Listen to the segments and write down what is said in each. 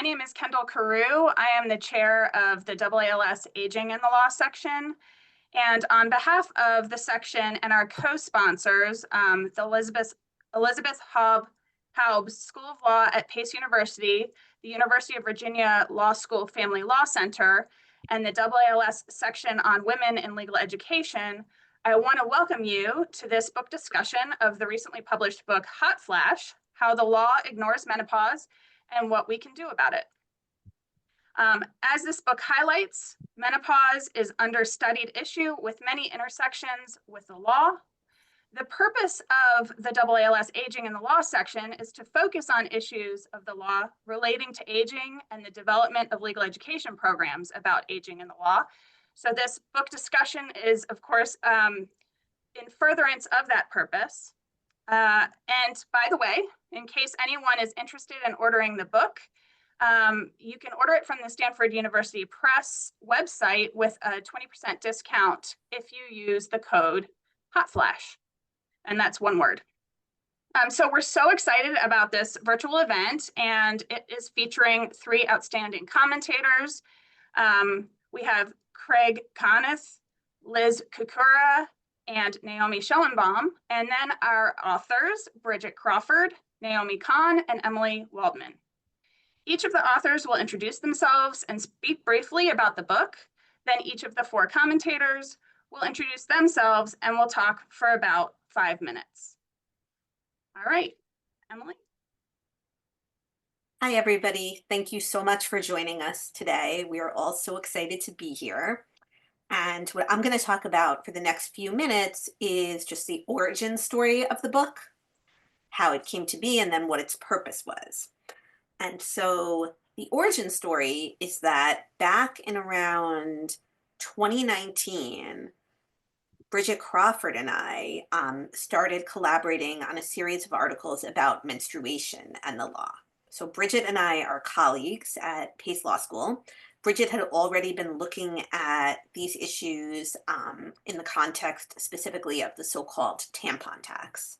name is Kendall Carew. I am the chair of the AALS Aging in the Law section. And on behalf of the section and our co-sponsors, the Elizabeth Haub School of Law at Pace University, the University of Virginia Law School Family Law Center, and the AALS section on women in legal education, I want to welcome you to this book discussion of the recently published book, Hot Flash: How the Law Ignores Menopause and What We Can Do About It. As this book highlights, menopause is an understudied issue with many intersections with the law. The purpose of the AALS Aging in the Law section is to focus on issues of the law relating to aging and the development of legal education programs about aging in the law. So this book discussion is, of course, in furtherance of that purpose. And by the way, in case anyone is interested in ordering the book, you can order it from the Stanford University Press website with a 20% discount if you use the code HOTFLASH, and that's one word. So we're so excited about this virtual event, and it is featuring 3 outstanding commentators. We have Craig Conniff, Liz Kukura, and Naomi Schellenbaum, and then our authors, Bridget Crawford, Naomi Kahn, and Emily Waldman. Each of the authors will introduce themselves and speak briefly about the book. Then each of the 4 commentators will introduce themselves and we'll talk for about 5 minutes. All right, Emily. Hi, everybody. Thank you so much for joining us today. We are all so excited to be here. And what I'm going to talk about for the next few minutes is just the origin story of the book, how it came to be, and then what its purpose was. And so the origin story is that back in around 2019, Bridget Crawford and I started collaborating on a series of articles about menstruation and the law. So Bridget and I are colleagues at Pace Law School. Bridget had already been looking at these issues in the context specifically of the so-called tampon tax.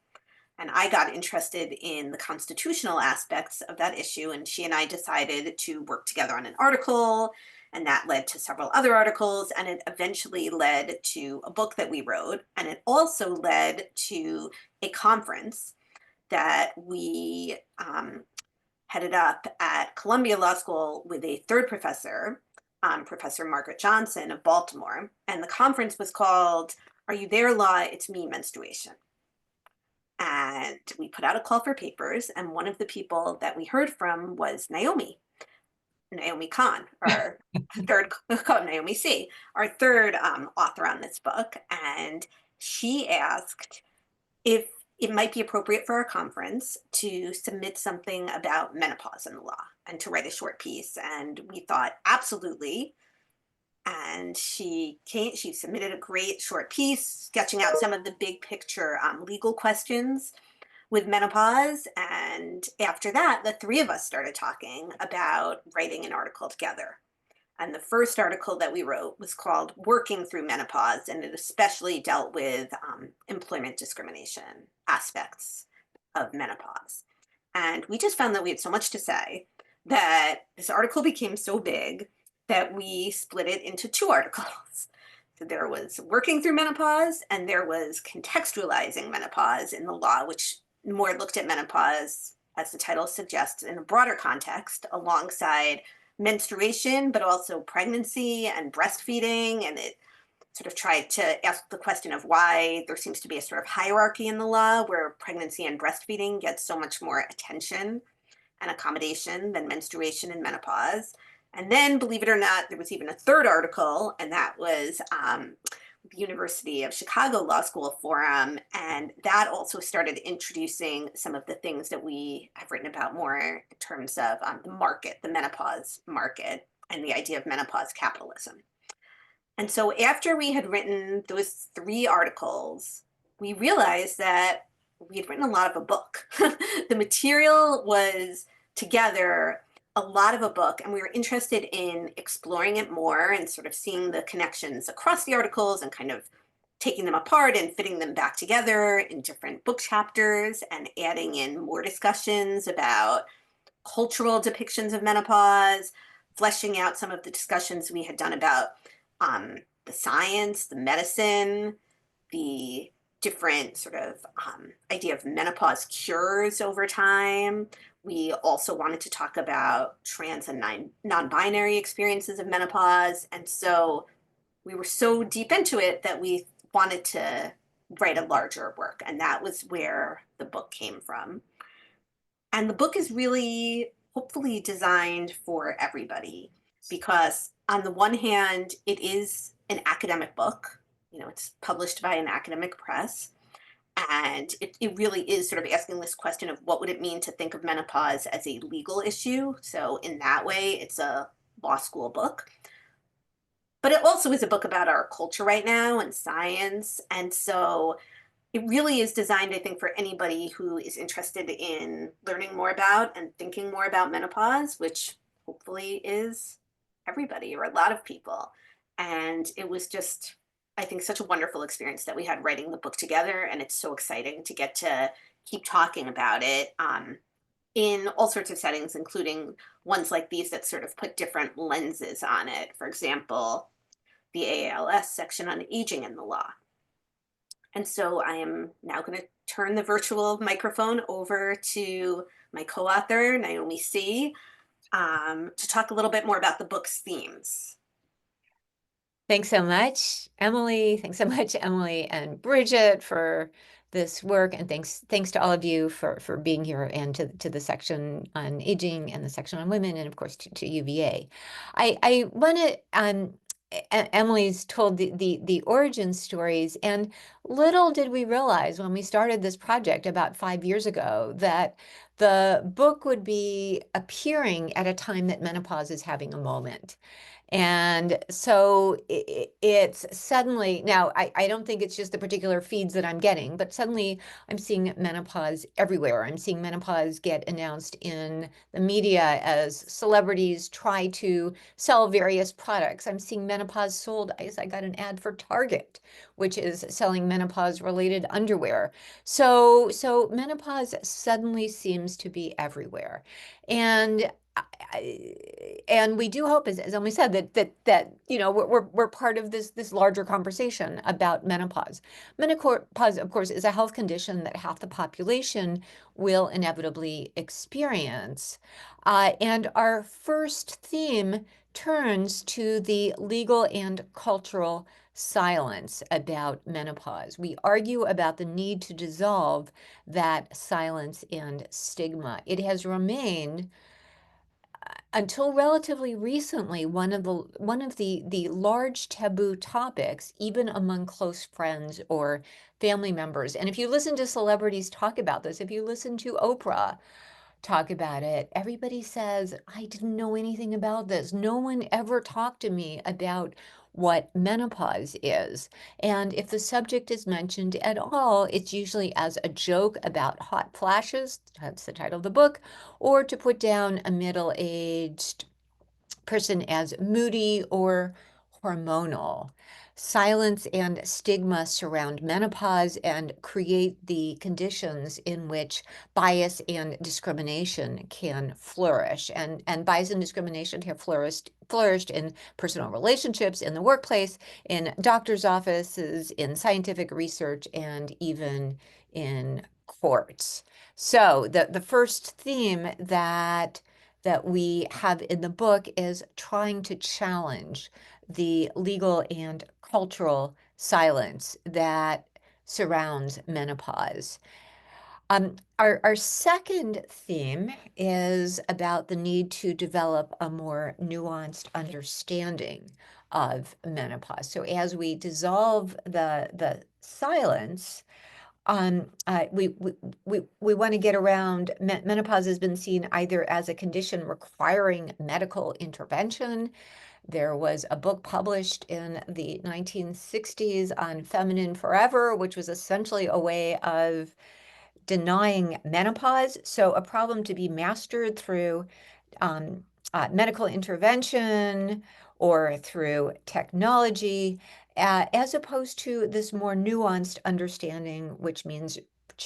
And I got interested in the constitutional aspects of that issue, and she and I decided to work together on an article, and that led to several other articles, and it eventually led to a book that we wrote, and it also led to a conference that we headed up at Columbia Law School with a third professor, Professor Margaret Johnson of Baltimore, and the conference was called Are You There, Law? It's Me, Menstruation. And we put out a call for papers, and one of the people that we heard from was Naomi Kahn, our third, Naomi C., our third author on this book. And she asked if it might be appropriate for our conference to submit something about menopause in the law and to write a short piece. And we thought, absolutely. And she submitted a great short piece sketching out some of the big picture legal questions with menopause. And after that, the 3 of us started talking about writing an article together. And the first article that we wrote was called Working Through Menopause, and it especially dealt with employment discrimination aspects of menopause. And we just found that we had so much to say that this article became so big that we split it into 2 articles. So there was Working Through Menopause, and there was Contextualizing Menopause in the Law, which more looked at menopause, as the title suggests, in a broader context, alongside menstruation, but also pregnancy and breastfeeding. And it sort of tried to ask the question of why there seems to be a sort of hierarchy in the law where pregnancy and breastfeeding get so much more attention and accommodation than menstruation and menopause. And then, believe it or not, there was even a 3rd article, and that was the University of Chicago Law School Forum. And that also started introducing some of the things that we have written about more in terms of the market, the menopause market, and the idea of menopause capitalism. And so after we had written those 3 articles, we realized that we had written a lot of a book. The material was together a lot of a book, and we were interested in exploring it more and sort of seeing the connections across the articles and kind of taking them apart and fitting them back together in different book chapters and adding in more discussions about cultural depictions of menopause, fleshing out some of the discussions we had done about the science, the medicine, the different sort of idea of menopause cures over time. We also wanted to talk about trans and non-binary experiences of menopause. And so we were so deep into it that we wanted to write a larger work. And that was where the book came from. And the book is really hopefully designed for everybody because, on the one hand, it is an academic book. You know, it's published by an academic press. And it really is sort of asking this question of what would it mean to think of menopause as a legal issue. So, in that way, it's a law school book. But it also is a book about our culture right now and science. And so it really is designed, I think, for anybody who is interested in learning more about and thinking more about menopause, which hopefully is everybody or a lot of people. And it was just, I think, such a wonderful experience that we had writing the book together. And it's so exciting to get to keep talking about it in all sorts of settings, including ones like these that sort of put different lenses on it. For example, the AALS section on aging in the law. And so I am now going to turn the virtual microphone over to my co-author, Naomi C., to talk a little bit more about the book's themes. Thanks so much, Emily. Thanks so much, Emily and Bridget, for this work, and thanks to all of you for being here, and to the section on aging and the section on women, and of course to UVA. I want to Emily's told the origin stories, and little did we realize when we started this project about 5 years ago that the book would be appearing at a time that menopause is having a moment. And so it's suddenly, now I don't think it's just the particular feeds that I'm getting, but suddenly I'm seeing menopause everywhere. I'm seeing menopause get announced in the media as celebrities try to sell various products. I'm seeing menopause sold. I got an ad for Target, which is selling menopause related underwear. So menopause suddenly seems to be everywhere. And and we do hope, as Emily said, that you know, we're part of this larger conversation about menopause. Menopause, of course, is a health condition that half the population will inevitably experience. And our first theme turns to the legal and cultural silence about menopause. We argue about the need to dissolve that silence and stigma. It has remained, until relatively recently, one of the large taboo topics, even among close friends or family members. And if you listen to celebrities talk about this, if you listen to Oprah talk about it, everybody says, I didn't know anything about this. No one ever talked to me about what menopause is. And if the subject is mentioned at all, it's usually as a joke about hot flashes, that's the title of the book, or to put down a middle-aged person as moody or hormonal. Silence and stigma surround menopause and create the conditions in which bias and discrimination can flourish. And bias and discrimination have flourished in personal relationships, in the workplace, in doctors' offices, in scientific research, and even in courts. So the first theme that we have in the book is trying to challenge the legal and cultural silence that surrounds menopause. Our second theme is about the need to develop a more nuanced understanding of menopause. So as we dissolve the silence, we want to get around menopause has been seen either as a condition requiring medical intervention. There was a book published in the 1960s on Feminine Forever, which was essentially a way of denying menopause. So a problem to be mastered through medical intervention or through technology, as opposed to this more nuanced understanding, which means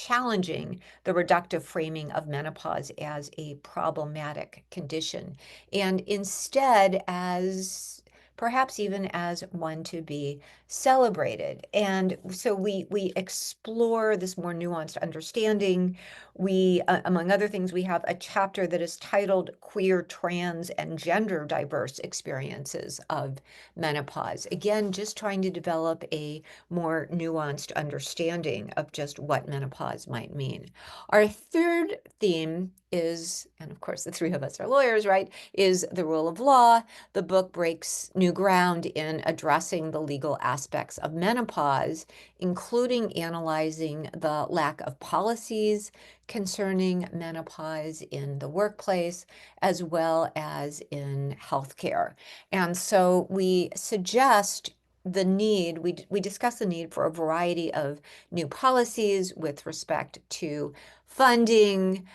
challenging the reductive framing of menopause as a problematic condition, and instead as perhaps even as one to be celebrated. And so we explore this more nuanced understanding. We, among other things, we have a chapter that is titled Queer, Trans, and Gender Diverse Experiences of Menopause. Again, just trying to develop a more nuanced understanding of just what menopause might mean. Our third theme is, and of course the three of us are lawyers, right, is the rule of law. The book breaks new ground in addressing the legal aspects of menopause, including analyzing the lack of policies concerning menopause in the workplace, as well as in healthcare. And so we suggest the need, we discuss the need for a variety of new policies with respect to funding,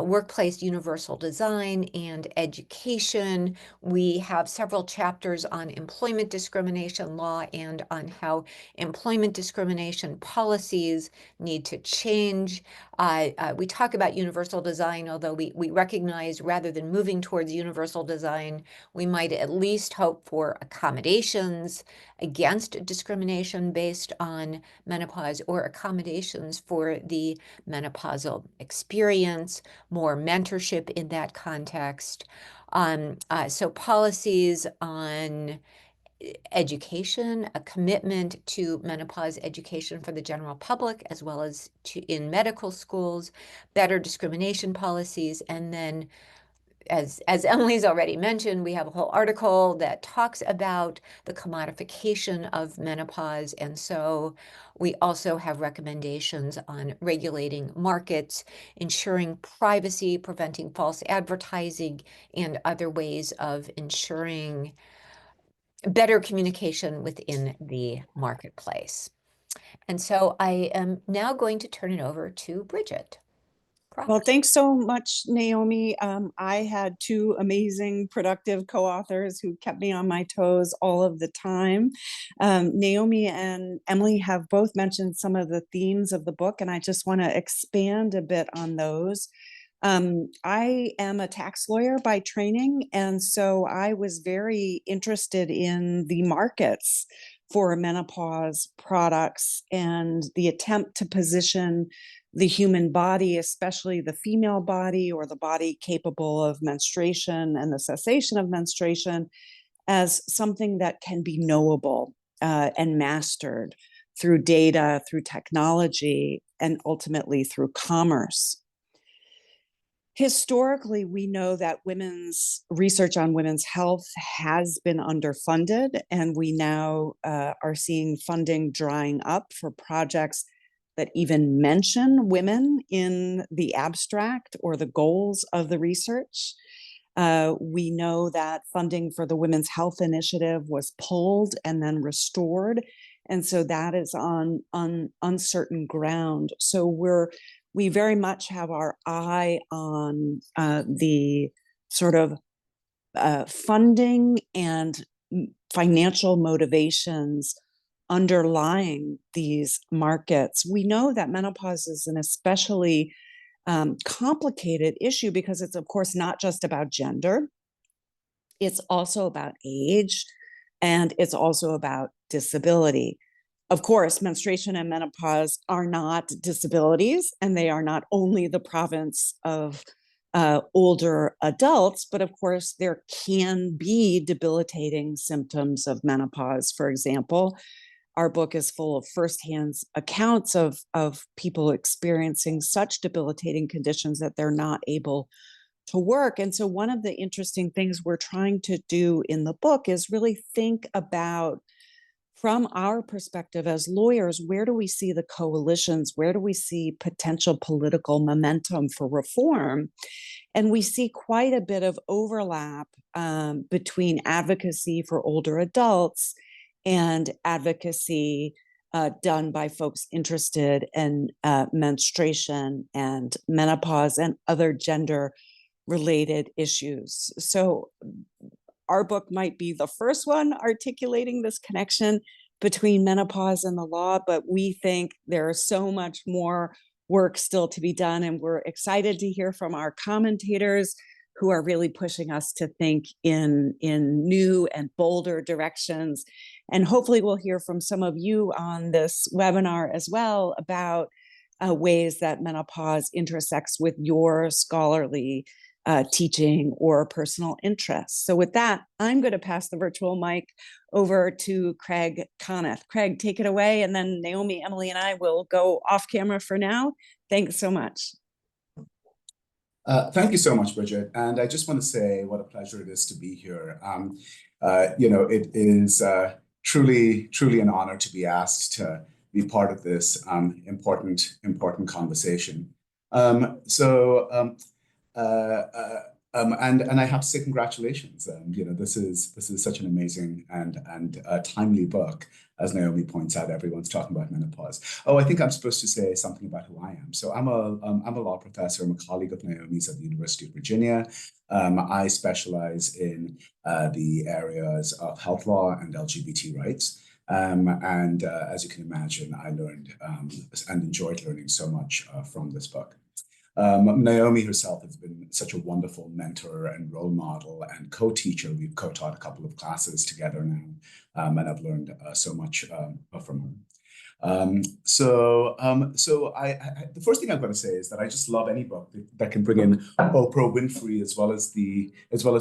workplace universal design, and education. We have several chapters on employment discrimination law and on how employment discrimination policies need to change. We talk about universal design, although we recognize rather than moving towards universal design, we might at least hope for accommodations against discrimination based on menopause, or accommodations for the menopausal experience, more mentorship in that context. So policies on education, a commitment to menopause education for the general public, as well as in medical schools, better discrimination policies, and then as Emily's already mentioned, we have a whole article that talks about the commodification of menopause. And so we also have recommendations on regulating markets, ensuring privacy, preventing false advertising, and other ways of ensuring better communication within the marketplace. And so I am now going to turn it over to Bridget. Well, thanks so much, Naomi. I had two amazing, productive co-authors who kept me on my toes all of the time. Naomi and Emily have both mentioned some of the themes of the book, and I just want to expand a bit on those. I am a tax lawyer by training, and so I was very interested in the markets for menopause products and the attempt to position the human body, especially the female body or the body capable of menstruation and the cessation of menstruation, as something that can be knowable and mastered through data, through technology, and ultimately through commerce. Historically, we know that women's research on women's health has been underfunded, and we now are seeing funding drying up for projects that even mention women in the abstract or the goals of the research. We know that funding for the Women's Health Initiative was pulled and then restored. And so that is on uncertain ground. So we very much have our eye on the sort of funding and financial motivations underlying these markets. We know that menopause is an especially complicated issue because it's, of course, not just about gender. It's also about age, and it's also about disability. Of course, menstruation and menopause are not disabilities, and they are not only the province of older adults, but of course, there can be debilitating symptoms of menopause. For example, our book is full of firsthand accounts of people experiencing such debilitating conditions that they're not able to work. And so one of the interesting things we're trying to do in the book is really think about, from our perspective as lawyers, where do we see the coalitions? Where do we see potential political momentum for reform? And we see quite a bit of overlap between advocacy for older adults and advocacy done by folks interested in menstruation and menopause and other gender-related issues. So our book might be the first one articulating this connection between menopause and the law, but we think there is so much more work still to be done, and we're excited to hear from our commentators who are really pushing us to think in new and bolder directions. And hopefully we'll hear from some of you on this webinar as well about ways that menopause intersects with your scholarly teaching or personal interests. So with that, I'm going to pass the virtual mic over to Craig Conniff. Craig, take it away, and then Naomi, Emily, and I will go off camera for now. Thanks so much. Thank you so much, Bridget. And I just want to say what a pleasure it is to be here. It is truly an honor to be asked to be part of this important conversation. And I have to say congratulations. This is such an amazing and timely book. As Naomi points out, everyone's talking about menopause. Oh, I think I'm supposed to say something about who I am. So I'm a law professor. I'm a colleague of Naomi's at the University of Virginia. I specialize in the areas of health law and LGBT rights. As you can imagine, I learned and enjoyed learning so much from this book. Naomi herself has been such a wonderful mentor and role model and co-teacher. We've co-taught a couple of classes together now, and I've learned so much from her. The first thing I'm going to say is that I just love any book that can bring in Oprah Winfrey as well as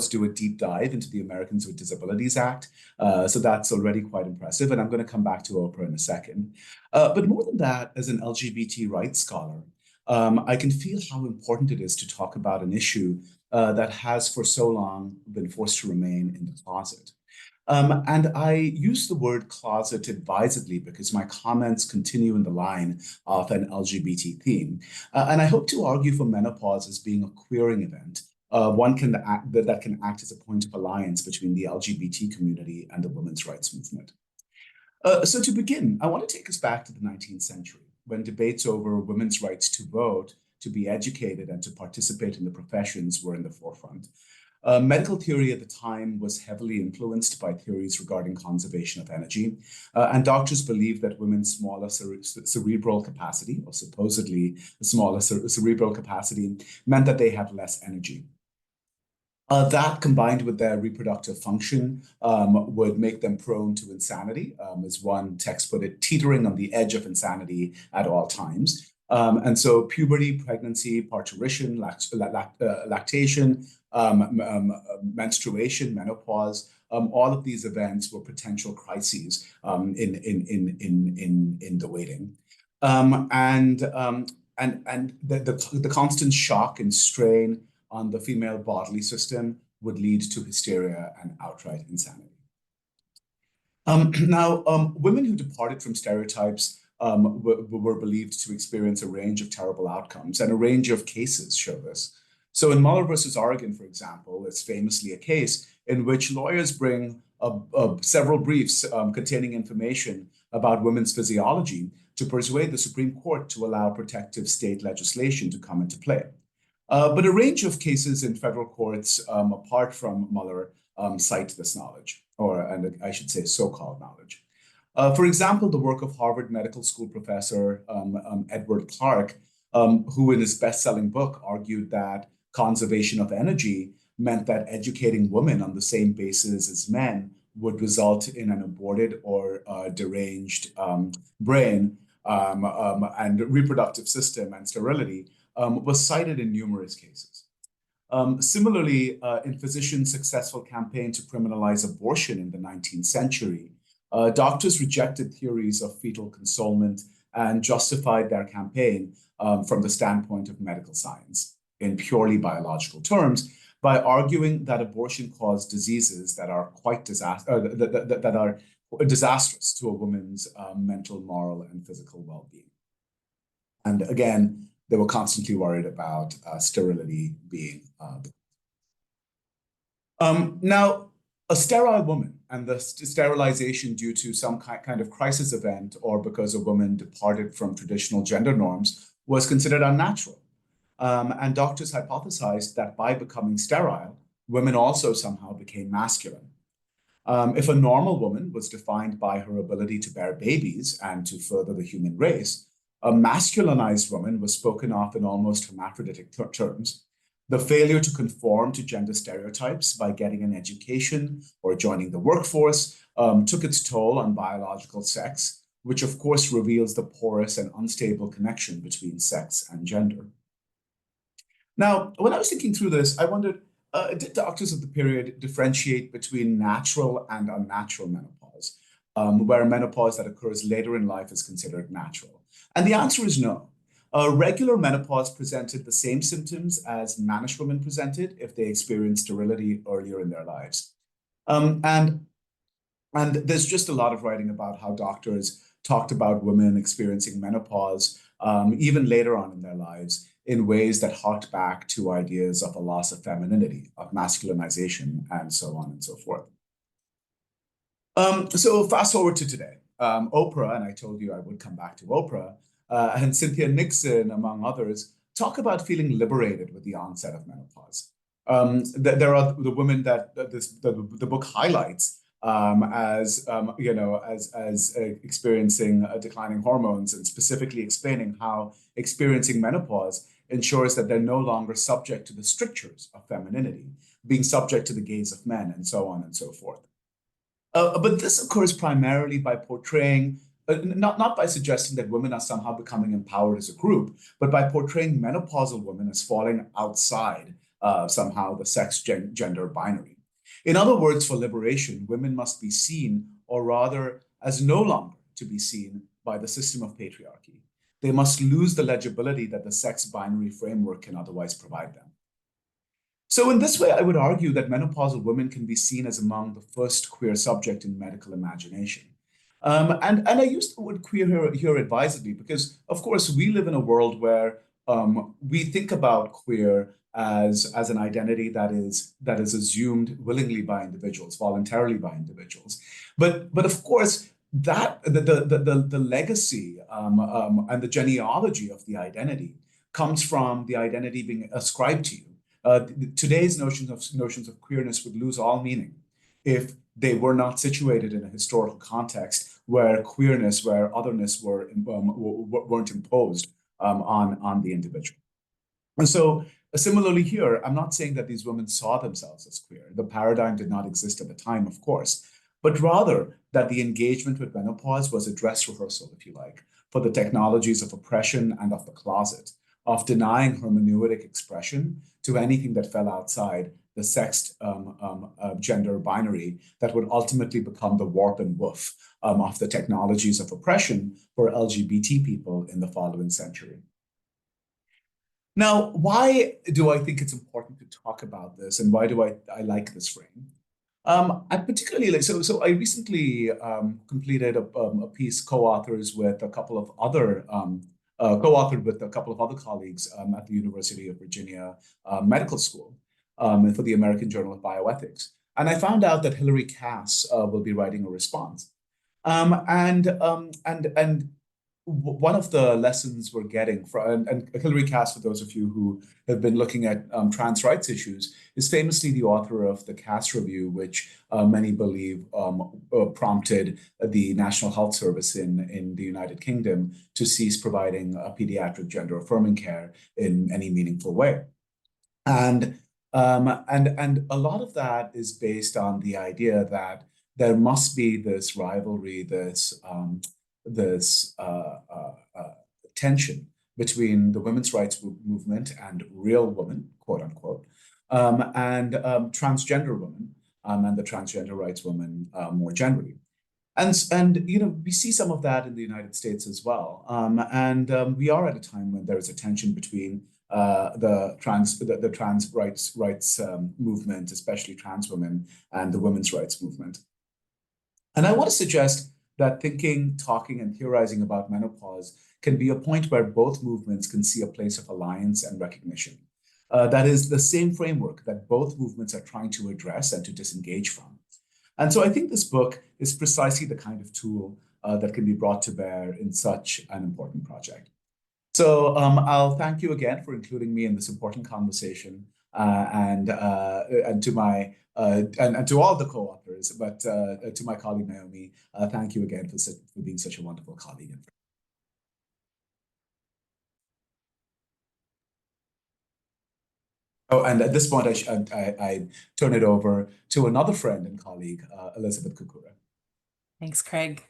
do a deep dive into the Americans with Disabilities Act. So that's already quite impressive, and I'm going to come back to Oprah in a second. But more than that, as an LGBT rights scholar, I can feel how important it is to talk about an issue that has for so long been forced to remain in the closet. And I use the word closet advisedly because my comments continue in the line of an LGBT theme. And I hope to argue for menopause as being a queering event, that can act as a point of alliance between the LGBT community and the women's rights movement. So to begin, I want to take us back to the 19th century, when debates over women's rights to vote, to be educated, and to participate in the professions were in the forefront. Medical theory at the time was heavily influenced by theories regarding conservation of energy, and doctors believed that women's smaller cerebral capacity, or supposedly smaller cerebral capacity, meant that they had less energy. That, combined with their reproductive function, would make them prone to insanity, as one text put it, teetering on the edge of insanity at all times. And so puberty, pregnancy, parturition, lactation, menstruation, menopause, all of these events were potential crises in the waiting. The constant shock and strain on the female bodily system would lead to hysteria and outright insanity. Women who departed from stereotypes were believed to experience a range of terrible outcomes, and a range of cases show this. So in Muller versus Oregon, for example, it's famously a case in which lawyers bring several briefs containing information about women's physiology to persuade the Supreme Court to allow protective state legislation to come into play. But a range of cases in federal courts, apart from Muller, cite this knowledge, and I should say so-called knowledge. For example, the work of Harvard Medical School professor Edward Clark, who in his best-selling book argued that conservation of energy meant that educating women on the same basis as men would result in an aborted or deranged brain and reproductive system and sterility, was cited in numerous cases. Similarly, in physicians' successful campaign to criminalize abortion in the 19th century, doctors rejected theories of fetal consolement and justified their campaign from the standpoint of medical science in purely biological terms by arguing that abortion caused diseases that are quite disastrous to a woman's mental, moral, and physical well-being. And again, they were constantly worried about sterility being now, a sterile woman and the sterilization due to some kind of crisis event or because a woman departed from traditional gender norms was considered unnatural. And doctors hypothesized that by becoming sterile, women also somehow became masculine. If a normal woman was defined by her ability to bear babies and to further the human race, A masculinized woman was spoken of in almost hermaphroditic terms. The failure to conform to gender stereotypes by getting an education or joining the workforce took its toll on biological sex, which of course reveals the porous and unstable connection between sex and gender. Now, when I was thinking through this, I wondered, did doctors of the period differentiate between natural and unnatural menopause, where menopause that occurs later in life is considered natural? And the answer is no. Regular menopause presented the same symptoms as mannish women presented if they experienced sterility earlier in their lives. And there's just a lot of writing about how doctors talked about women experiencing menopause even later on in their lives in ways that harked back to ideas of a loss of femininity, of masculinization, and so on and so forth. So fast forward to today. Oprah, and I told you I would come back to Oprah, and Cynthia Nixon, among others, talk about feeling liberated with the onset of menopause. There are the women that the book highlights as experiencing declining hormones, and specifically explaining how experiencing menopause ensures that they're no longer subject to the strictures of femininity, being subject to the gaze of men, and so on and so forth. But this occurs primarily by portraying, not by suggesting that women are somehow becoming empowered as a group, but by portraying menopausal women as falling outside somehow the sex-gender binary. In other words, for liberation, women must be seen, or rather, as no longer to be seen by the system of patriarchy. They must lose the legibility that the sex binary framework can otherwise provide them. So in this way, I would argue that menopausal women can be seen as among the first queer subject in medical imagination. And I use the word queer here advisedly because, of course, we live in a world where we think about queer as an identity that is assumed willingly by individuals, voluntarily by individuals. But of course, that the legacy and the genealogy of the identity comes from the identity being ascribed to you. Today's notions of queerness would lose all meaning if they were not situated in a historical context where queerness, where otherness weren't imposed on the individual. And so similarly here, I'm not saying that these women saw themselves as queer. The paradigm did not exist at the time, of course, but rather that the engagement with menopause was a dress rehearsal, if you like, for the technologies of oppression and of the closet, of denying hermeneutic expression to anything that fell outside the sexed gender binary that would ultimately become the warp and woof of the technologies of oppression for LGBT people in the following century. Now, why do I think it's important to talk about this, and why do I like this frame? I particularly like, so I recently completed a piece co-authored with a couple of other colleagues at the University of Virginia Medical School for the American Journal of Bioethics. And I found out that Hilary Cass will be writing a response. And one of the lessons we're getting from, and Hilary Cass, for those of you who have been looking at trans rights issues, is famously the author of the Cass Review, which many believe prompted the National Health Service in the United Kingdom to cease providing pediatric gender-affirming care in any meaningful way. And a lot of that is based on the idea that there must be this rivalry, this tension between the women's rights movement and real women, quote unquote, and transgender women and the transgender rights women more generally. And you know, we see some of that in the United States as well. We are at a time when there is a tension between the trans rights movement, especially trans women, and the women's rights movement. And I want to suggest that thinking, talking, and theorizing about menopause can be a point where both movements can see a place of alliance and recognition. That is the same framework that both movements are trying to address and to disengage from. And so I think this book is precisely the kind of tool that can be brought to bear in such an important project. So I'll thank you again for including me in this important conversation, and to my and to all the co-authors, but to my colleague Naomi, thank you again for being such a wonderful colleague and friend. Oh, and at this point, I turn it over to another friend and colleague, Elizabeth Kukura. Thanks, Craig.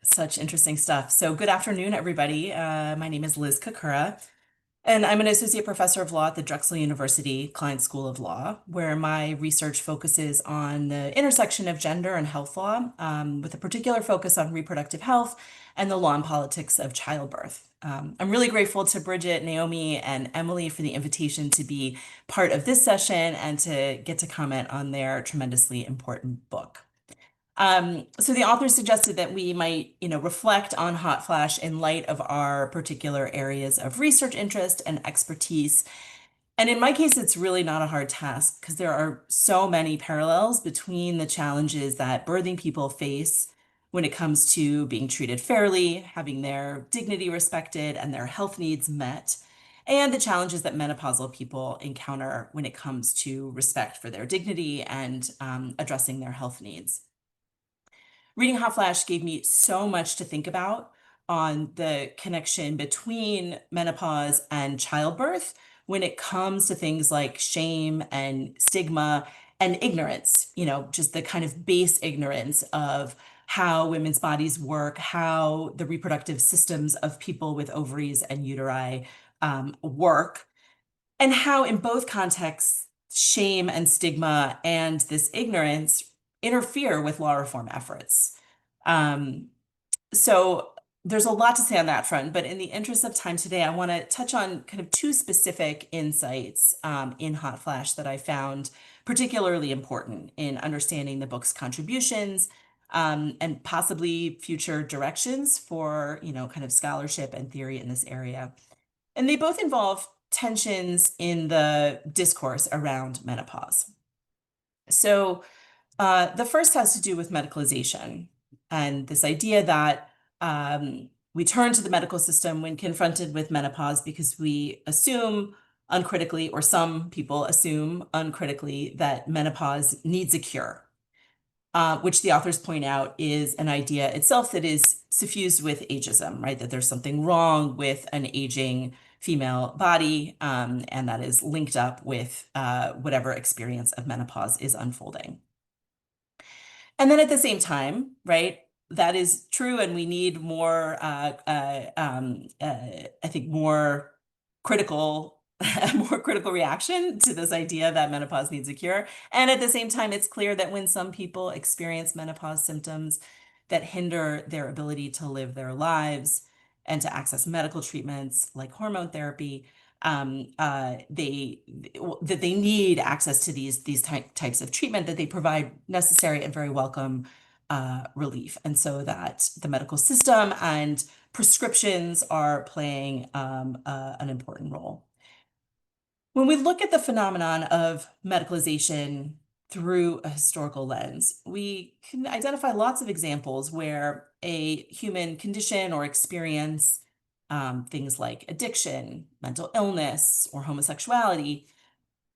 Such interesting stuff. So good afternoon, everybody. My name is Liz Kakura, and I'm an associate professor of law at the Drexel University Klein School of Law, where my research focuses on the intersection of gender and health law, with a particular focus on reproductive health and the law and politics of childbirth. I'm really grateful to Bridget, Naomi, and Emily for the invitation to be part of this session and to get to comment on their tremendously important book. So the author suggested that we might, reflect on hot flash in light of our particular areas of research interest and expertise. And in my case, it's really not a hard task because there are so many parallels between the challenges that birthing people face when it comes to being treated fairly, having their dignity respected, and their health needs met, and the challenges that menopausal people encounter when it comes to respect for their dignity and addressing their health needs. Reading Hot Flash gave me so much to think about on the connection between menopause and childbirth when it comes to things like shame and stigma and ignorance, just the kind of base ignorance of how women's bodies work, how the reproductive systems of people with ovaries and uteri work, and how in both contexts, shame and stigma and this ignorance interfere with law reform efforts. So there's a lot to say on that front, but in the interest of time today, I want to touch on kind of two specific insights in Hot Flash that I found particularly important in understanding the book's contributions and possibly future directions for, kind of scholarship and theory in this area. And they both involve tensions in the discourse around menopause. So the first has to do with medicalization and this idea that we turn to the medical system when confronted with menopause because we assume uncritically, or some people assume uncritically, that menopause needs a cure, which the authors point out is an idea itself that is suffused with ageism, right? That there's something wrong with an aging female body, and that is linked up with whatever experience of menopause is unfolding. And then at the same time, right, that is true, and we need more, I think, more critical reaction to this idea that menopause needs a cure. And at the same time, it's clear that when some people experience menopause symptoms that hinder their ability to live their lives and to access medical treatments like hormone therapy, that they need access to these types of treatment, that they provide necessary and very welcome relief. And so that the medical system and prescriptions are playing an important role. When we look at the phenomenon of medicalization through a historical lens, we can identify lots of examples where a human condition or experience, things like addiction, mental illness, or homosexuality,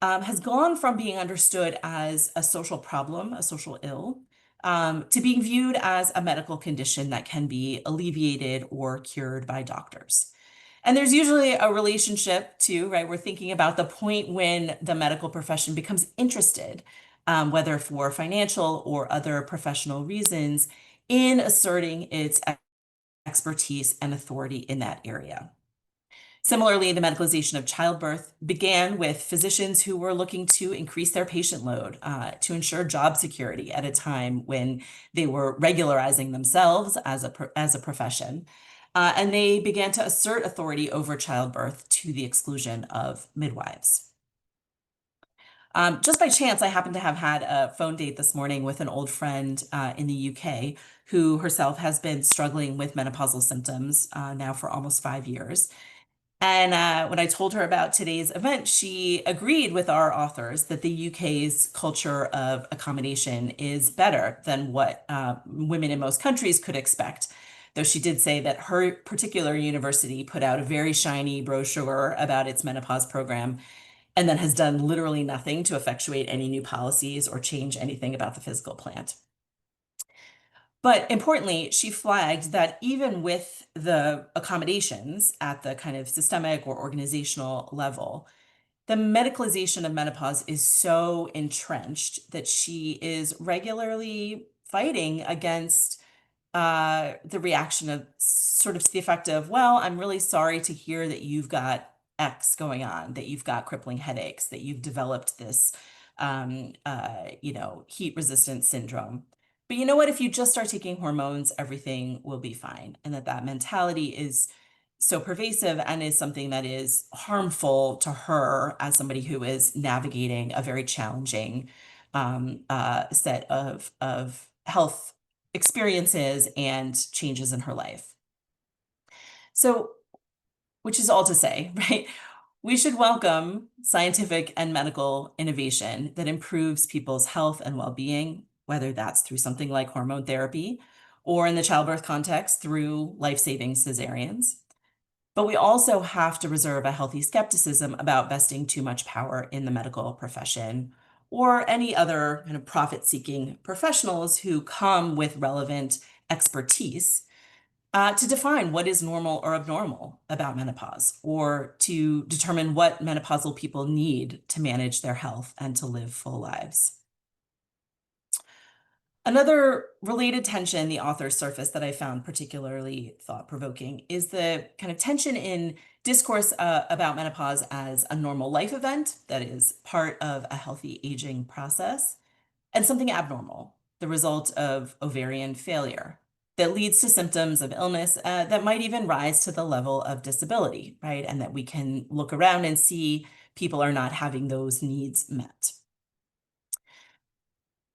has gone from being understood as a social problem, a social ill, to being viewed as a medical condition that can be alleviated or cured by doctors. And there's usually a relationship too, right? We're thinking about the point when the medical profession becomes interested, whether for financial or other professional reasons, in asserting its expertise and authority in that area. Similarly, the medicalization of childbirth began with physicians who were looking to increase their patient load, to ensure job security at a time when they were regularizing themselves as a profession. And they began to assert authority over childbirth to the exclusion of midwives. Just by chance, I happened to have had a phone date this morning with an old friend in the UK who herself has been struggling with menopausal symptoms now for almost 5 years. And when I told her about today's event, she agreed with our authors that the UK's culture of accommodation is better than what women in most countries could expect. Though she did say that her particular university put out a very shiny brochure about its menopause program and then has done literally nothing to effectuate any new policies or change anything about the physical plant. But importantly, she flagged that even with the accommodations at the kind of systemic or organizational level, the medicalization of menopause is so entrenched that she is regularly fighting against the reaction of sort of to the effect of, well, I'm really sorry to hear that you've got X going on, that you've got crippling headaches, that you've developed this, heat resistant syndrome. But you know what? If you just start taking hormones, everything will be fine. And that mentality is so pervasive and is something that is harmful to her as somebody who is navigating a very challenging set of health experiences and changes in her life. So, which is all to say, right? We should welcome scientific and medical innovation that improves people's health and well-being, whether that's through something like hormone therapy or in the childbirth context through life-saving cesareans. But we also have to reserve a healthy skepticism about vesting too much power in the medical profession or any other kind of profit-seeking professionals who come with relevant expertise to define what is normal or abnormal about menopause, or to determine what menopausal people need to manage their health and to live full lives. Another related tension the author surfaced that I found particularly thought-provoking is the kind of tension in discourse about menopause as a normal life event that is part of a healthy aging process, and something abnormal, the result of ovarian failure, that leads to symptoms of illness that might even rise to the level of disability, right? And that we can look around and see people are not having those needs met.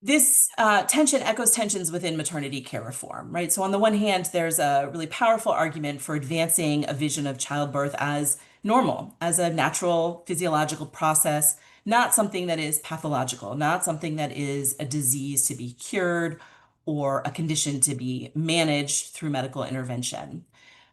This tension echoes tensions within maternity care reform, right? So on the one hand, there's a really powerful argument for advancing a vision of childbirth as normal, as a natural physiological process, not something that is pathological, not something that is a disease to be cured or a condition to be managed through medical intervention.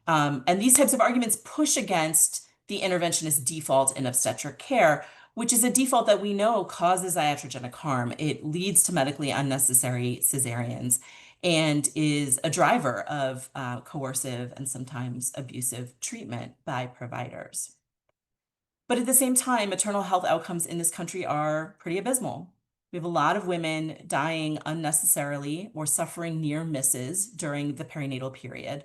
And these types of arguments push against the interventionist default in obstetric care, which is a default that we know causes iatrogenic harm. It leads to medically unnecessary cesareans and is a driver of coercive and sometimes abusive treatment by providers. But at the same time, maternal health outcomes in this country are pretty abysmal. We have a lot of women dying unnecessarily or suffering near misses during the perinatal period.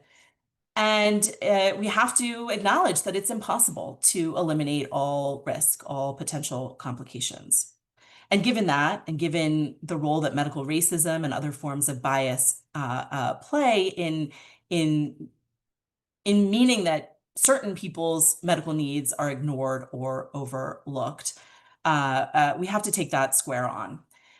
And we have to acknowledge that it's impossible to eliminate all risk, all potential complications. And given that, and given the role that medical racism and other forms of bias play in meaning that certain people's medical needs are ignored or overlooked, we have to take that square on.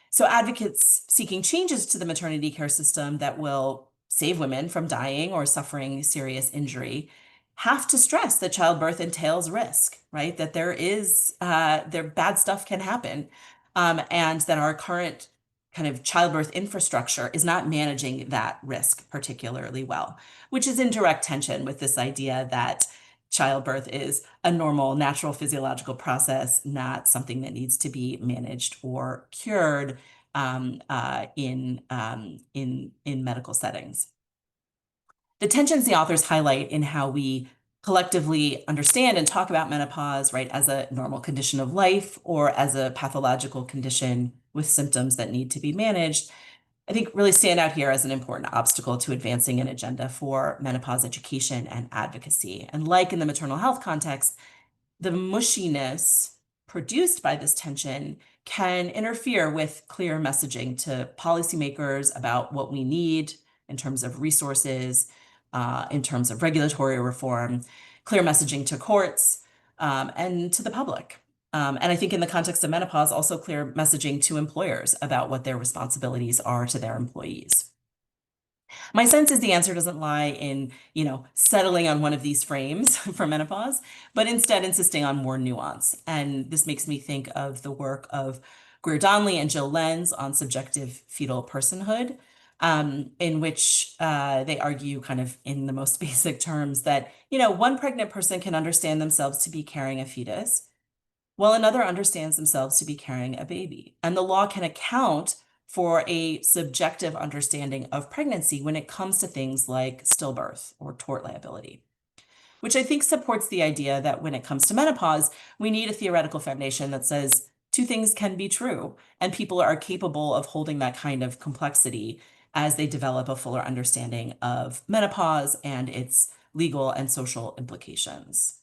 So advocates seeking changes to the maternity care system that will save women from dying or suffering serious injury have to stress that childbirth entails risk, right? That there bad stuff can happen, and that our current kind of childbirth infrastructure is not managing that risk particularly well, which is in direct tension with this idea that childbirth is a normal, natural physiological process, not something that needs to be managed or cured in medical settings. The tensions the authors highlight in how we collectively understand and talk about menopause, right, as a normal condition of life or as a pathological condition with symptoms that need to be managed, I think really stand out here as an important obstacle to advancing an agenda for menopause education and advocacy. And like in the maternal health context, the mushiness produced by this tension can interfere with clear messaging to policymakers about what we need in terms of resources, in terms of regulatory reform, clear messaging to courts, and to the public. And I think in the context of menopause, also clear messaging to employers about what their responsibilities are to their employees. My sense is the answer doesn't lie in, settling on one of these frames for menopause, but instead insisting on more nuance. And this makes me think of the work of Greer Donnelly and Jill Lenz on subjective fetal personhood, in which they argue kind of in the most basic terms that, one pregnant person can understand themselves to be carrying a fetus, while another understands themselves to be carrying a baby. And the law can account for a subjective understanding of pregnancy when it comes to things like stillbirth or tort liability. which I think supports the idea that when it comes to menopause, we need a theoretical foundation that says two things can be true, and people are capable of holding that kind of complexity as they develop a fuller understanding of menopause and its legal and social implications.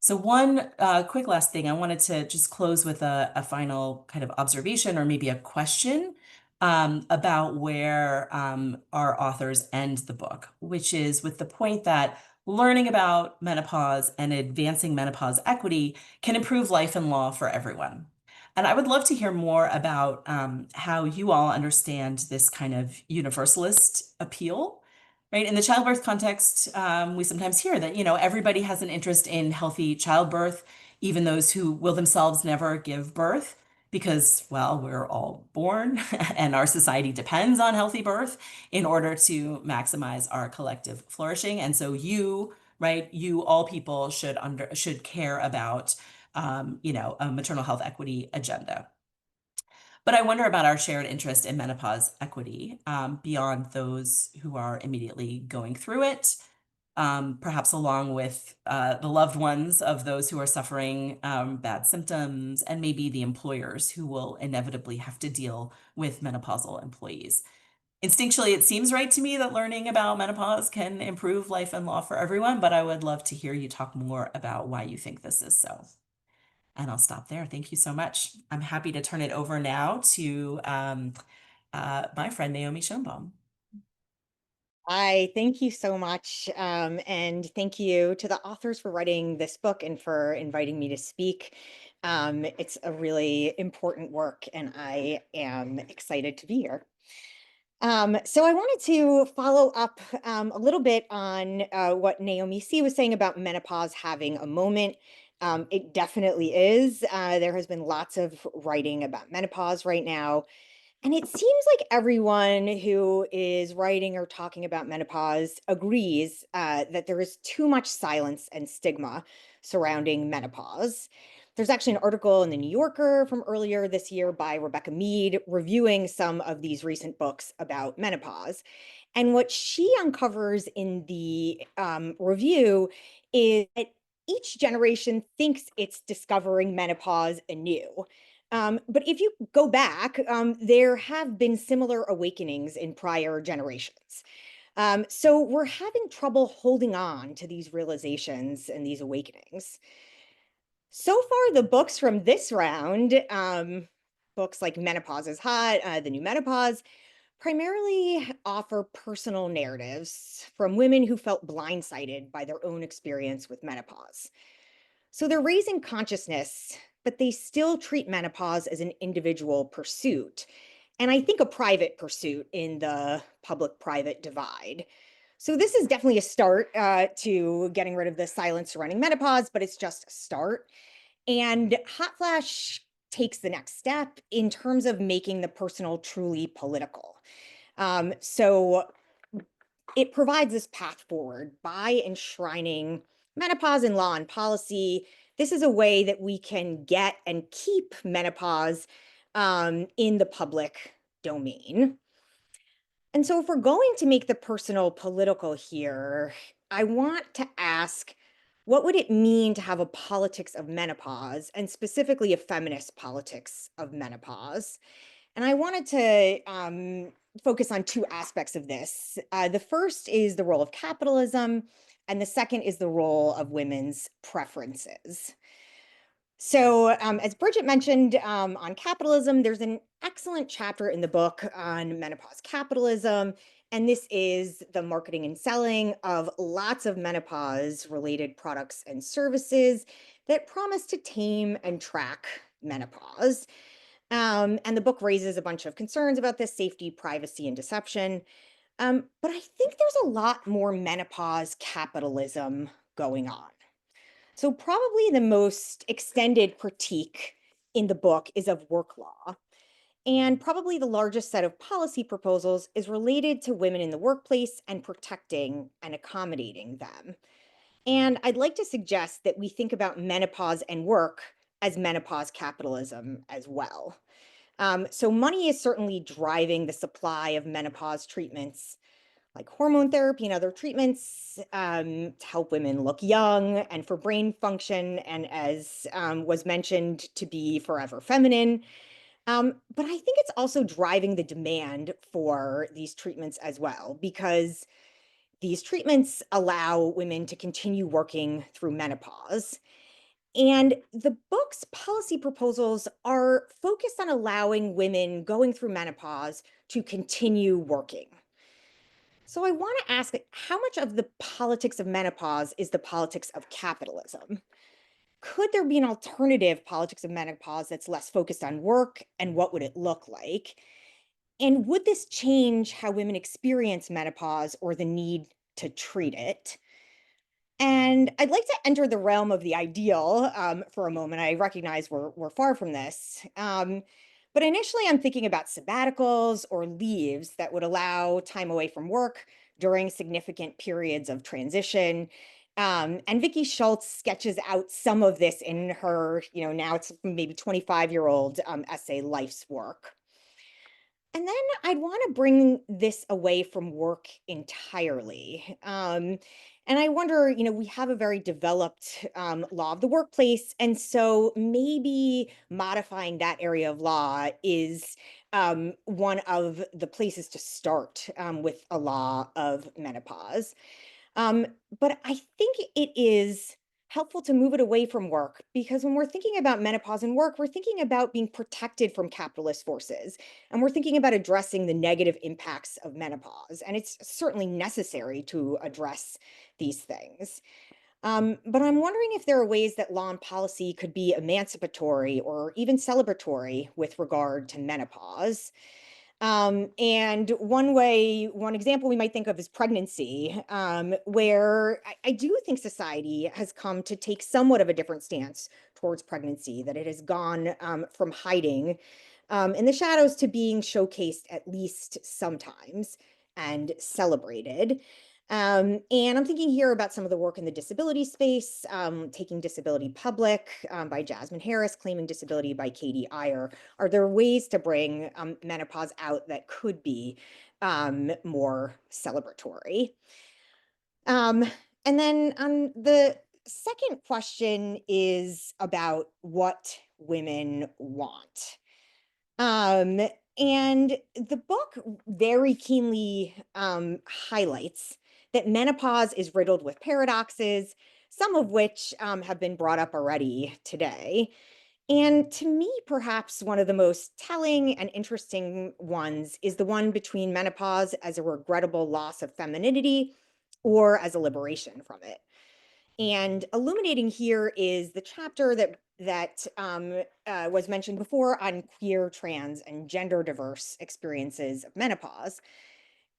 So one quick last thing, I wanted to just close with a final kind of observation or maybe a question about where our authors end the book, which is with the point that learning about menopause and advancing menopause equity can improve life and law for everyone. And I would love to hear more about how you all understand this kind of universalist appeal. Right. In the childbirth context, we sometimes hear that, everybody has an interest in healthy childbirth, even those who will themselves never give birth, because, well, we're all born and our society depends on healthy birth in order to maximize our collective flourishing. And so you all people should care about, a maternal health equity agenda. But I wonder about our shared interest in menopause equity beyond those who are immediately going through it, perhaps along with the loved ones of those who are suffering bad symptoms, and maybe the employers who will inevitably have to deal with menopausal employees. Instinctually, it seems right to me that learning about menopause can improve life and law for everyone, but I would love to hear you talk more about why you think this is so. And I'll stop there. Thank you so much. I'm happy to turn it over now to my friend Naomi Schoenbaum. Hi, thank you so much. And thank you to the authors for writing this book and for inviting me to speak. It's a really important work, and I am excited to be here. So I wanted to follow up a little bit on what Naomi C. was saying about menopause having a moment. It definitely is. There has been lots of writing about menopause right now. And it seems like everyone who is writing or talking about menopause agrees that there is too much silence and stigma surrounding menopause. There's actually an article in the New Yorker from earlier this year by Rebecca Mead reviewing some of these recent books about menopause. And what she uncovers in the review is that each generation thinks it's discovering menopause anew. But if you go back, there have been similar awakenings in prior generations. So we're having trouble holding on to these realizations and these awakenings. So far, the books from this round, books like Menopause is Hot, The New Menopause, primarily offer personal narratives from women who felt blindsided by their own experience with menopause. So they're raising consciousness, but they still treat menopause as an individual pursuit. And I think a private pursuit in the public-private divide. So this is definitely a start to getting rid of the silence surrounding menopause, but it's just a start. And Hot Flash takes the next step in terms of making the personal truly political. So it provides this path forward by enshrining menopause in law and policy. This is a way that we can get and keep menopause in the public domain. And so if we're going to make the personal political here, I want to ask, what would it mean to have a politics of menopause, and specifically a feminist politics of menopause? And I wanted to focus on two aspects of this. The first is the role of capitalism, and the second is the role of women's preferences. So, as Bridget mentioned on capitalism, there's an excellent chapter in the book on menopause capitalism. And this is the marketing and selling of lots of menopause-related products and services that promise to tame and track menopause. And the book raises a bunch of concerns about this: safety, privacy, and deception. But I think there's a lot more menopause capitalism going on. So probably the most extended critique in the book is of work law. And probably the largest set of policy proposals is related to women in the workplace and protecting and accommodating them. And I'd like to suggest that we think about menopause and work as menopause capitalism as well. So money is certainly driving the supply of menopause treatments, like hormone therapy and other treatments to help women look young and for brain function, and as was mentioned, to be forever feminine. But I think it's also driving the demand for these treatments as well, because these treatments allow women to continue working through menopause. And the book's policy proposals are focused on allowing women going through menopause to continue working. So I want to ask, how much of the politics of menopause is the politics of capitalism? Could there be an alternative politics of menopause that's less focused on work, and what would it look like? And would this change how women experience menopause or the need to treat it? And I'd like to enter the realm of the ideal for a moment. I recognize we're far from this. But initially, I'm thinking about sabbaticals or leaves that would allow time away from work during significant periods of transition. And Vicky Schultz sketches out some of this in her, now it's maybe 25-year-old essay, Life's Work. And then I'd want to bring this away from work entirely. And I wonder, we have a very developed law of the workplace. And so maybe modifying that area of law is one of the places to start with a law of menopause. But I think it is helpful to move it away from work, because when we're thinking about menopause and work, we're thinking about being protected from capitalist forces. And we're thinking about addressing the negative impacts of menopause. And it's certainly necessary to address these things. But I'm wondering if there are ways that law and policy could be emancipatory or even celebratory with regard to menopause. And one example we might think of is pregnancy, where I do think society has come to take somewhat of a different stance towards pregnancy, that it has gone from hiding in the shadows to being showcased at least sometimes and celebrated. And I'm thinking here about some of the work in the disability space, Taking Disability Public by Jasmine Harris, Claiming Disability by Katie Iyer. Are there ways to bring menopause out that could be more celebratory? And then the second question is about what women want. And the book very keenly highlights that menopause is riddled with paradoxes, some of which have been brought up already today. And to me, perhaps one of the most telling and interesting ones is the one between menopause as a regrettable loss of femininity or as a liberation from it. And illuminating here is the chapter that was mentioned before on queer, trans, and gender diverse experiences of menopause.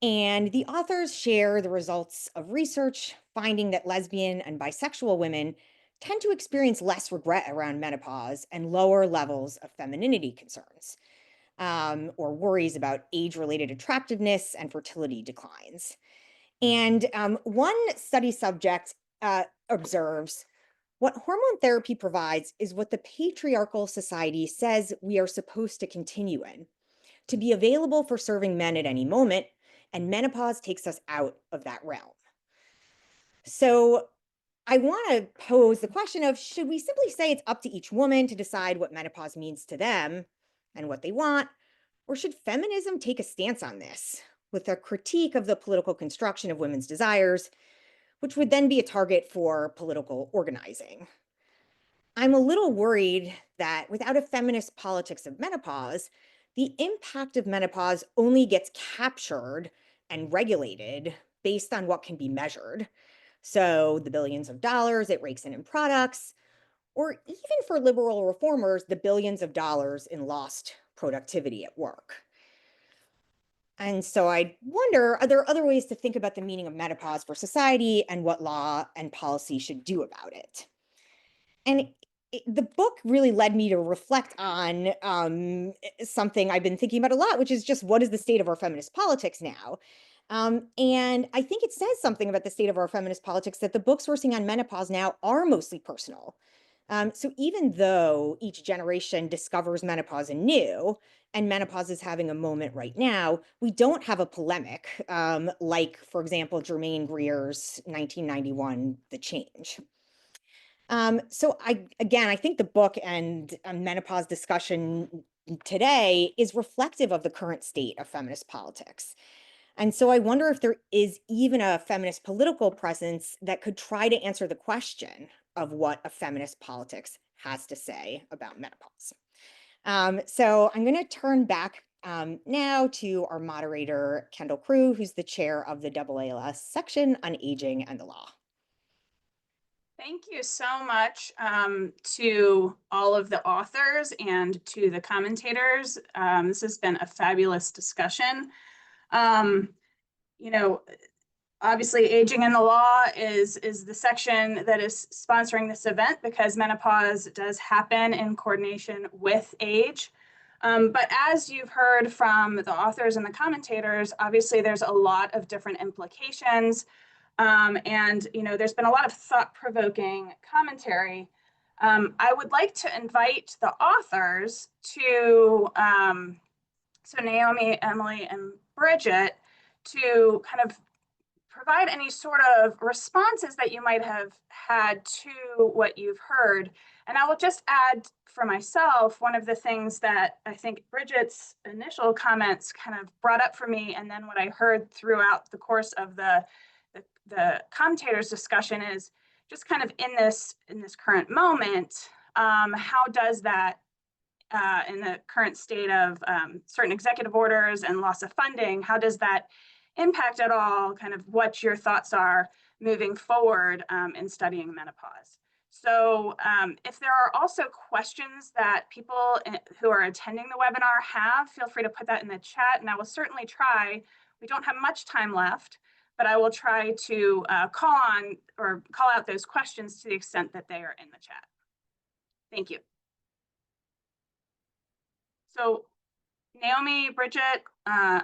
And the authors share the results of research finding that lesbian and bisexual women tend to experience less regret around menopause and lower levels of femininity concerns, or worries about age-related attractiveness and fertility declines. And one study subject observes, what hormone therapy provides is what the patriarchal society says we are supposed to continue in, to be available for serving men at any moment, and menopause takes us out of that realm. So I want to pose the question of, should we simply say it's up to each woman to decide what menopause means to them and what they want, or should feminism take a stance on this with a critique of the political construction of women's desires, which would then be a target for political organizing? I'm a little worried that without a feminist politics of menopause, the impact of menopause only gets captured and regulated based on what can be measured. So the billions of dollars it rakes in products, or even for liberal reformers, the billions of dollars in lost productivity at work. And so I wonder, are there other ways to think about the meaning of menopause for society and what law and policy should do about it? And the book really led me to reflect on something I've been thinking about a lot, which is just, what is the state of our feminist politics now? And I think it says something about the state of our feminist politics that the books we're seeing on menopause now are mostly personal. So even though each generation discovers menopause anew, and menopause is having a moment right now, we don't have a polemic like, for example, Germaine Greer's 1991 The Change. So I think the book and menopause discussion today is reflective of the current state of feminist politics. And so I wonder if there is even a feminist political presence that could try to answer the question of what a feminist politics has to say about menopause. So I'm going to turn back now to our moderator, Kendall Crew, who's the chair of the AALS section on aging and the law. Thank you so much to all of the authors and to the commentators. This has been a fabulous discussion. You know, obviously aging in the law is the section that is sponsoring this event because menopause does happen in coordination with age. But as you've heard from the authors and the commentators, obviously there's a lot of different implications. And, you know, there's been a lot of thought-provoking commentary. I would like to invite the authors to, so Naomi, Emily, and Bridget, to kind of provide any sort of responses that you might have had to what you've heard. And I will just add for myself, one of the things that I think Bridget's initial comments kind of brought up for me, and then what I heard throughout the course of the commentators' discussion is just kind of in this current moment, how does that in the current state of certain executive orders and loss of funding, how does that impact at all kind of what your thoughts are moving forward in studying menopause? So if there are also questions that people who are attending the webinar have, feel free to put that in the chat, and I will certainly try. We don't have much time left, but I will try to call out those questions to the extent that they are in the chat. Thank you. So Naomi, Bridget,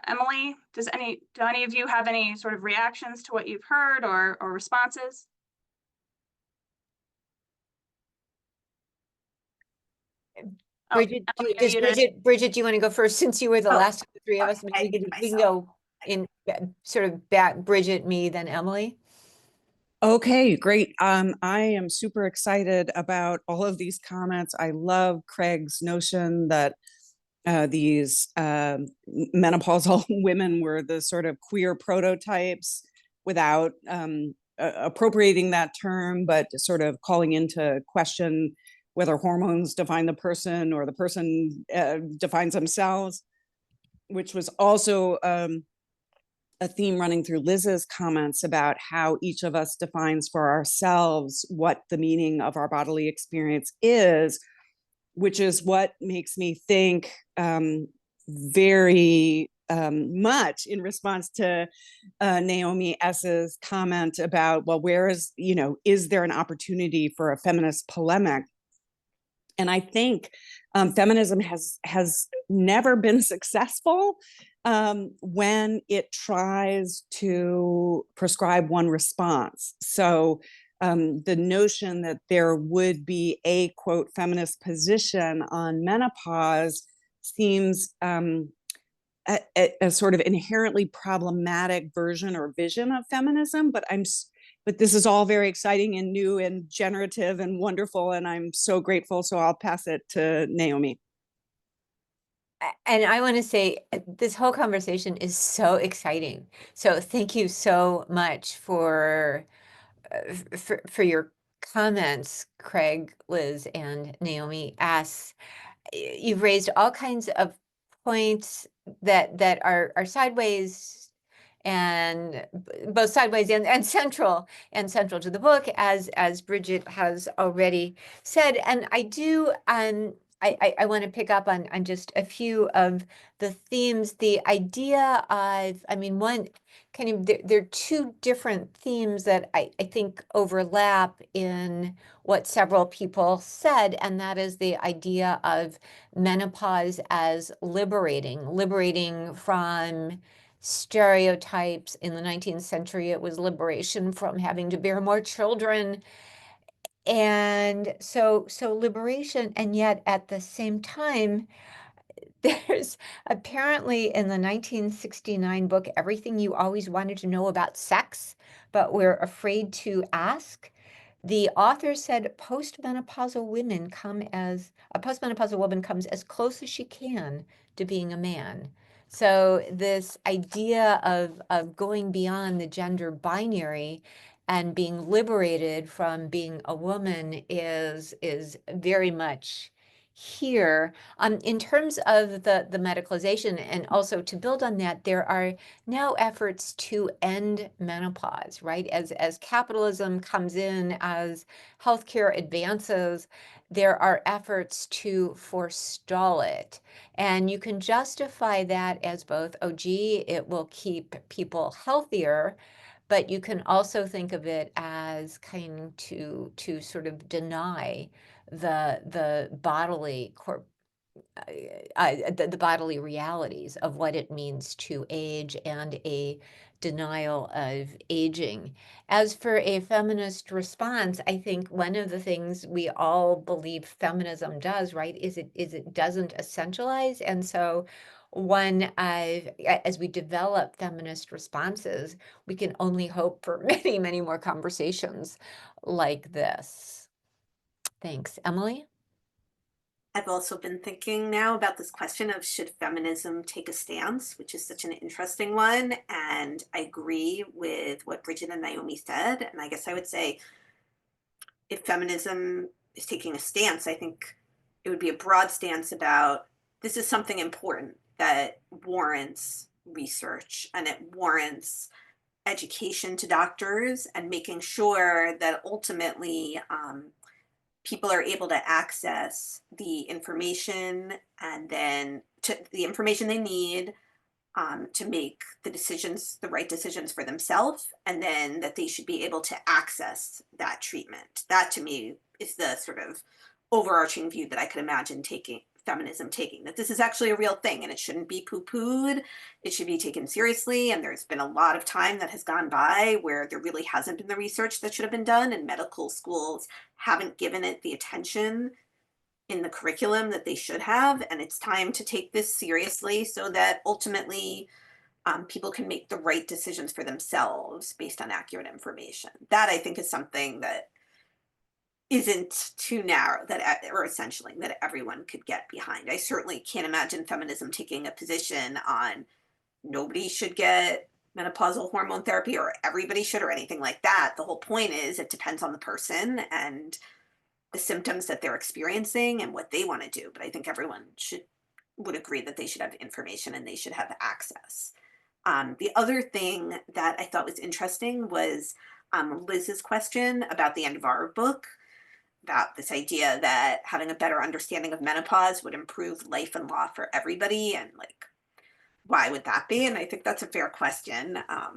Emily, do any of you have any sort of reactions to what you've heard or responses? Bridget, Emily, Bridget, do you want to go first since you were the last of the three of us? Okay, We can go in sort of back, Bridget, me, then Emily. Okay, great. I am super excited about all of these comments. I love Craig's notion that these menopausal women were the sort of queer prototypes without appropriating that term, but sort of calling into question whether hormones define the person or the person defines themselves, which was also a theme running through Liz's comments about how each of us defines for ourselves what the meaning of our bodily experience is, which is what makes me think very much in response to Naomi S's comment about, well, where is, is there an opportunity for a feminist polemic? And I think feminism has never been successful when it tries to prescribe one response. So the notion that there would be a, quote, feminist position on menopause seems a sort of inherently problematic version or vision of feminism, but this is all very exciting and new and generative and wonderful, and I'm so grateful. So I'll pass it to Naomi. And I want to say this whole conversation is so exciting. So thank you so much for your comments, Craig, Liz, and Naomi S. You've raised all kinds of points that are sideways and both sideways and central to the book, as Bridget has already said. And I do I want to pick up on just a few of the themes. The idea of, one kind of, there are two different themes that I think overlap in what several people said, and that is the idea of menopause as liberating from stereotypes. In the 19th century, it was liberation from having to bear more children. And so liberation, and yet at the same time, there's apparently in the 1969 book, Everything You Always Wanted to Know About Sex, but We're Afraid to Ask. The author said a postmenopausal woman comes as close as she can to being a man. So this idea of going beyond the gender binary and being liberated from being a woman is very much here. In terms of the medicalization, and also to build on that, there are now efforts to end menopause, right? As capitalism comes in, as healthcare advances, there are efforts to forestall it. And you can justify that as both, oh, gee, it will keep people healthier, but you can also think of it as kind to sort of deny the bodily the bodily realities of what it means to age, and a denial of aging. As for a feminist response, I think one of the things we all believe feminism does, right, is it doesn't essentialize. And so as we develop feminist responses, we can only hope for many, many more conversations like this. Thanks. Emily? I've also been thinking now about this question of should feminism take a stance, which is such an interesting one. And I agree with what Bridget and Naomi said. And I guess I would say if feminism is taking a stance, I think it would be a broad stance about this is something important that warrants research, and it warrants education to doctors, and making sure that ultimately people are able to access the information, and then the information they need to make the right decisions for themselves, and then that they should be able to access that treatment. That to me is the sort of overarching view that I could imagine feminism taking, that this is actually a real thing and it shouldn't be poo-pooed. It should be taken seriously. And there's been a lot of time that has gone by where there really hasn't been the research that should have been done, and medical schools haven't given it the attention in the curriculum that they should have. And it's time to take this seriously so that ultimately people can make the right decisions for themselves based on accurate information. That I think is something that isn't too narrow, or essentially that everyone could get behind. I certainly can't imagine feminism taking a position on nobody should get menopausal hormone therapy or everybody should or anything like that. The whole point is it depends on the person and the symptoms that they're experiencing and what they want to do. But I think everyone would agree that they should have information and they should have access. The other thing that I thought was interesting was Liz's question about the end of our book, about this idea that having a better understanding of menopause would improve life and law for everybody, and like, why would that be? And I think that's a fair question. I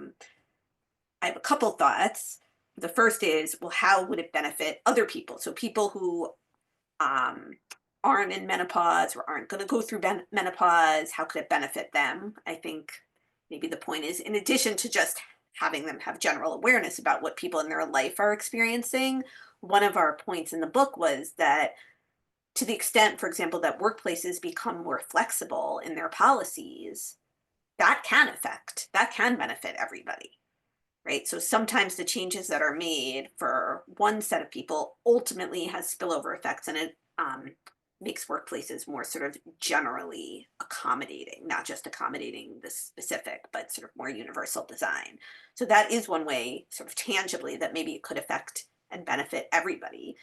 have a couple thoughts. The first is, well, how would it benefit other people? So people who aren't in menopause or aren't going to go through menopause, how could it benefit them? I think maybe the point is, in addition to just having them have general awareness about what people in their life are experiencing, one of our points in the book was that to the extent, for example, that workplaces become more flexible in their policies, that can benefit everybody, right? So sometimes the changes that are made for one set of people ultimately has spillover effects, and it makes workplaces more sort of generally accommodating, not just accommodating the specific, but sort of more universal design. So that is one way, sort of tangibly, that maybe it could affect and benefit everybody.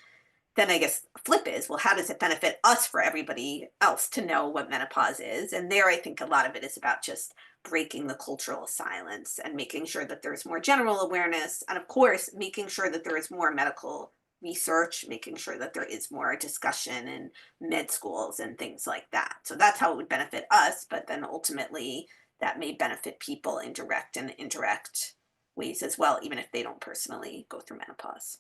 Then I guess the flip is, well, how does it benefit us for everybody else to know what menopause is? And there I think a lot of it is about just breaking the cultural silence and making sure that there's more general awareness. And of course, making sure that there is more medical research, making sure that there is more discussion in med schools and things like that. So that's how it would benefit us. But then ultimately, that may benefit people in direct and indirect ways as well, even if they don't personally go through menopause.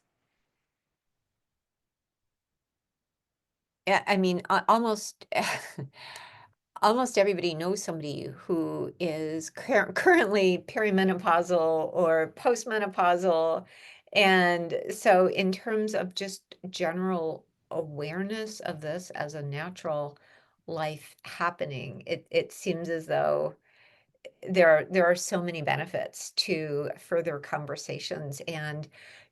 Yeah, I mean, almost almost everybody knows somebody who is currently perimenopausal or postmenopausal, And so in terms of just general awareness of this as a natural life happening, it seems as though there are so many benefits to further conversations and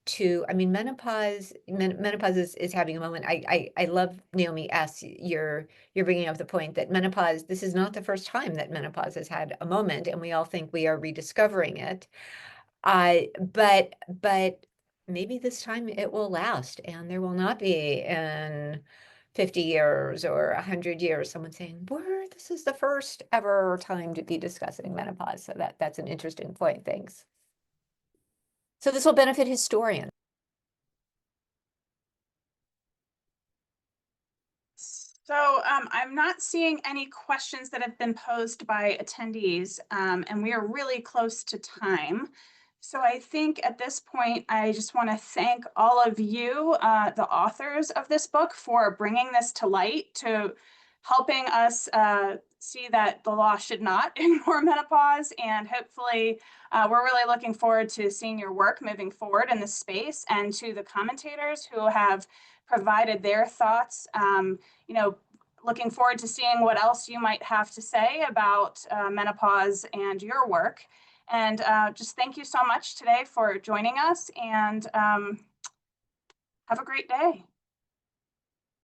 to, I mean, menopause is having a moment. I love, Naomi S., you're bringing up the point that menopause, this is not the first time that menopause has had a moment, and we all think we are rediscovering it. But maybe this time it will last, and there will not be in 50 years or 100 years someone saying, this is the first ever time to be discussing menopause. So that's an interesting point. Thanks. So this will benefit historians. So I'm not seeing any questions that have been posed by attendees, and we are really close to time. So I think at this point, I just want to thank all of you, the authors of this book, for bringing this to light, to helping us see that the law should not ignore menopause. And hopefully, we're really looking forward to seeing your work moving forward in this space, and to the commentators who have provided their thoughts. Looking forward to seeing what else you might have to say about menopause and your work. And just thank you so much today for joining us, and have a great day.